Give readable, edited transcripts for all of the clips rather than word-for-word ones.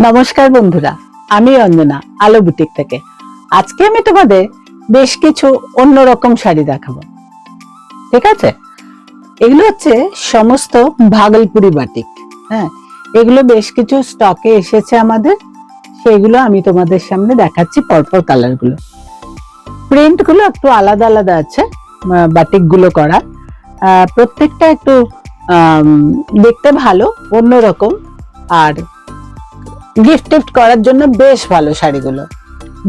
নমস্কার বন্ধুরা, আমি অঞ্জনা আলো বুটিক থেকে। আজকে আমি তোমাদের বেশ কিছু অন্যরকম শাড়ি দেখাবো। ঠিক আছে, এগুলো হচ্ছে সমস্ত ভাগলপুরি বাটিক। হ্যাঁ, এগুলো বেশ কিছু স্টকে এসেছে আমাদের, সেগুলো আমি তোমাদের সামনে দেখাচ্ছি। পরপর কালার গুলো, প্রিন্ট গুলো একটু আলাদা আলাদা আছে, বাটিক গুলো করা। প্রত্যেকটা একটু দেখতে ভালো, অন্যরকম, আর গিফট করার জন্য বেশ ভালো। শাড়িগুলো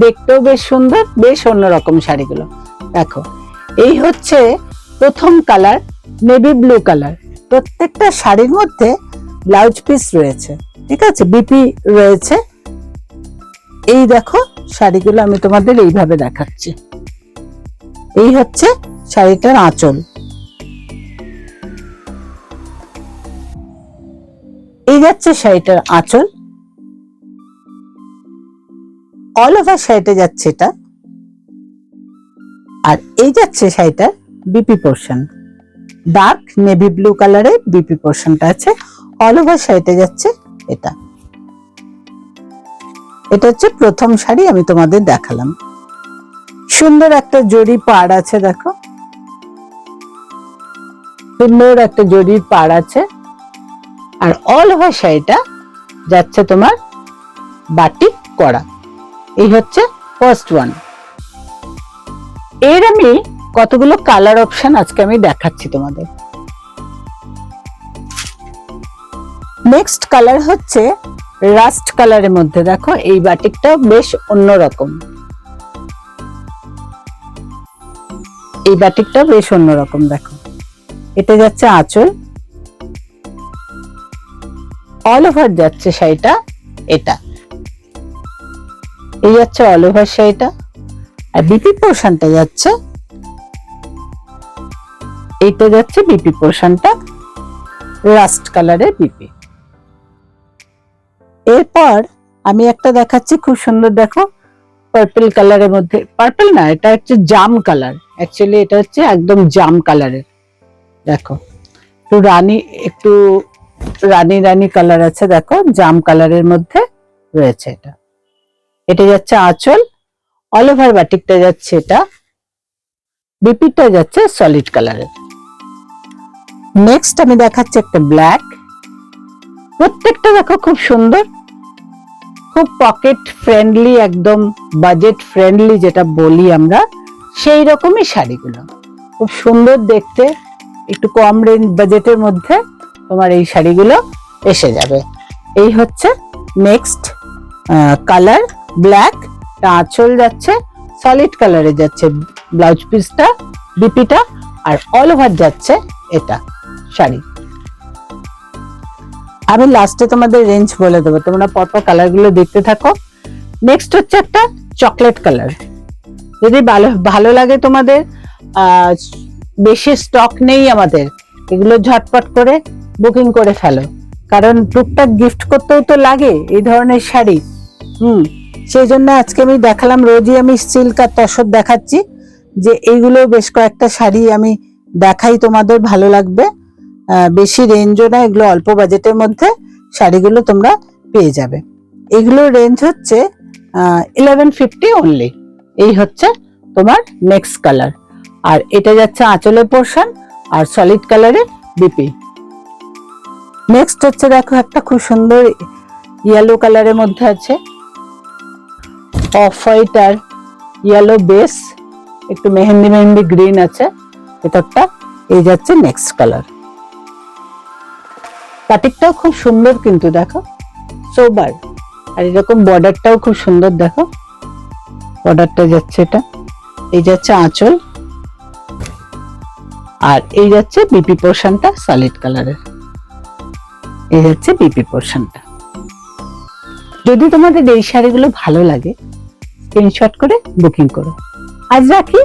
দেখতেও বেশ সুন্দর, বেশ অন্যরকম শাড়িগুলো। দেখো, এই হচ্ছে প্রথম কালার, নেভি ব্লু কালার। প্রত্যেকটা শাড়ির মধ্যে ব্লাউজ পিস রয়েছে, ঠিক আছে, বিপি রয়েছে। এই দেখো শাড়িগুলো আমি তোমাদের এইভাবে দেখাচ্ছি। এই হচ্ছে শাড়িটার আঁচল, এই যাচ্ছে শাড়িটার আঁচল। অল ওভার শাড়িটা যাচ্ছে এটা, আর এই যাচ্ছে শাড়িটার BP portion. Dark navy blue কালারে বিপি পোর্শনটা আছে। অল ওভার শাড়িটা যাচ্ছে এটা। এটা হচ্ছে প্রথম শাড়ি আমি তোমাদের দেখালাম। সুন্দর একটা জরি পাড় আছে, দেখো, সুন্দর একটা জরির পাড় আছে। আর অল ওভার শাড়িটা যাচ্ছে তোমার বাটিক করা। এই হচ্ছে ফার্স্ট ওয়ান। এর আমি কতগুলো কালার অপশন আজকে আমি দেখাচ্ছি তোমাদের। নেক্সট কালার হচ্ছে রাস্ট কালারের মধ্যে। দেখো, এই বাটিকটা বেশ অন্যরকম। এই বাটিকটা বেশ অন্যরকম। দেখো, এটা যাচ্ছে আঁচল, অল ওভার যাচ্ছে শাড়িটা এটা। এই যাচ্ছে অল ওভার শাড়িটা, আর বিপি পোর্শনটা যাচ্ছে, এইটা যাচ্ছে বিপি পোর্শনটা, রাস্ট কালারের বিপি। এরপর আমি একটা দেখাচ্ছি খুব সুন্দর। দেখো, পার্পল কালারের মধ্যে, পার্পল না, এটা হচ্ছে জাম কালার। অ্যাকচুয়ালি এটা হচ্ছে একদম জাম কালারের। দেখো, একটু রানী রানী কালার আছে। দেখো, জাম কালারের মধ্যে রয়েছে এটা। এটা যাচ্ছে আঁচল, অল ওভার বাটিকটা যাচ্ছে এটা, বিপিটা যাচ্ছে সলিড কালারের। নেক্সট আমি দেখাচ্ছি একটা ব্ল্যাক। প্রত্যেকটা দেখো খুব সুন্দর, খুব পকেট ফ্রেন্ডলি, একদম বাজেট ফ্রেন্ডলি যেটা বলি আমরা, সেই রকমই শাড়িগুলো। খুব সুন্দর দেখতে, একটু কম রেঞ্জ বাজেটের মধ্যে তোমার এই শাড়িগুলো এসে যাবে। এই হচ্ছে নেক্সট কালার, ব্ল্যাক। আঁচল যাচ্ছে সলিড কালারে, যাচ্ছে ব্লাউজ পিসটা, বিপিটা, আর অল ওভার যাচ্ছে এটা শাড়ি। আমি লাস্টে তোমাদের রেঞ্জ বলে দেবো, তোমরা পরপর কালার গুলো দেখতে থাকো। নেক্সট হচ্ছে একটা চকলেট কালার। যদি ভালো লাগে তোমাদের, বেশি স্টক নেই আমাদের, এগুলো ঝটপট করে বুকিং করে ফেলো, কারণ টুকটাক গিফট করতেও তো লাগে এই ধরনের শাড়ি। সেই জন্য আজকে আমি দেখালাম। রোজই আমি সিল্ক আর তসর দেখাচ্ছি, যে এইগুলো বেশ কয়েকটা শাড়ি আমি দেখাই, তোমাদের ভালো লাগবে। বেশি রেঞ্জও না, এগুলো অল্প বাজেটের মধ্যে শাড়িগুলো তোমরা পেয়ে যাবে। এগুলোর রেঞ্জ হচ্ছে 1150 অনলি। এই হচ্ছে তোমার নেক্সট কালার, আর এটা যাচ্ছে আঁচলের পোর্শন, আর সলিড কালারের বিপি। নেক্সট হচ্ছে, দেখো, একটা খুব সুন্দর ইয়েলো কালারের মধ্যে আছে, অফ হোয়াইট আর ইয়েলো বেস, একটু মেহেন্দি মেহেন্দি গ্রিন আছে ভেতরটা। এই যাচ্ছে নেক্সট কালার। বাটিকটাও খুব সুন্দর কিন্তু, দেখো, সোবার, আর এরকম বর্ডারটাও খুব সুন্দর। দেখো, বর্ডারটা যাচ্ছে এটা। এই যাচ্ছে আঁচল, আর এই যাচ্ছে বিপি পোর্শনটা সলিড কালারের। এই যাচ্ছে বিপি পোর্শনটা। যদি তোমাদের এই শাড়িগুলো ভালো লাগে, স্ক্রিনশট করে বুকিং করো। আজ রাখি।